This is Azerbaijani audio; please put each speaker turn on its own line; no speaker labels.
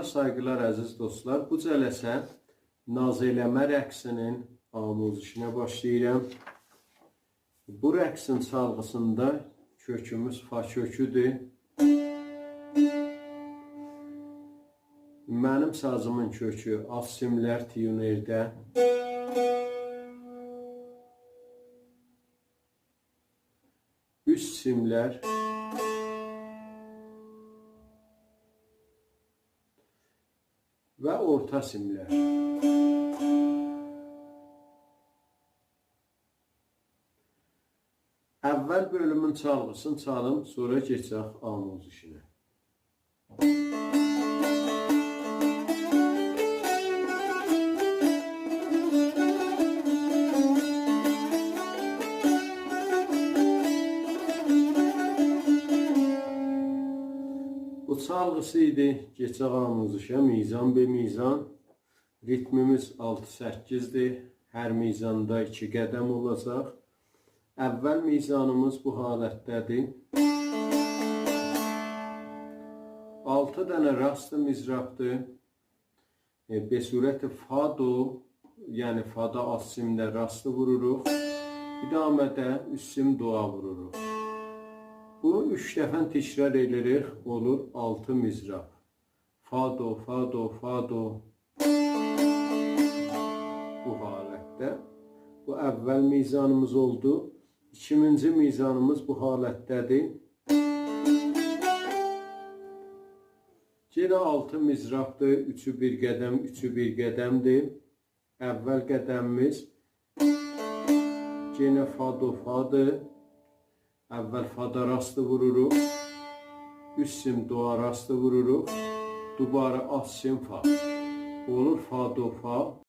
Salamlar, saygılar əziz dostlar. Bu cələsə naz eləmə rəqsinin amuzişinə başlayıram. Bu rəqsin çalğısında kökümüz fa köküdür. Mənim sazımın kökü az simlər tiyunerdə. Üst simlər və orta simlər. Əvvəl bölümün çalğısını çalım, sonra keçək amuzişinə. Bu çalğısı idi, keçək amuzişə, mizan be mizan. Ritmimiz 6-8'dir, hər mizanda 2 qədəm olacaq. Əvvəl mizanımız bu halətdədir. 6 dənə rastı mizrabdır. Besurəti fa do, yəni fada az simlə rastı vururuq. İdamədə üst sim doa vururuq. Bunu 3 dəfə təkrar edirik, olur 6 mizrab. Fa do, fa do, fa do. Bu halətdə. Bu əvvəl mizanımız oldu. İkinci mizanımız bu halətdədir. Yenə 6 mizrabdır. 3'ü bir qədəm, 3'ü bir qədəmdir. Əvvəl qədəmimiz yenə fa do, fa'dır. Əvvəl fada rastı vururuq. Üst sim doa rastı vururuq. Dubara az sim fa. Olur fa do, fa.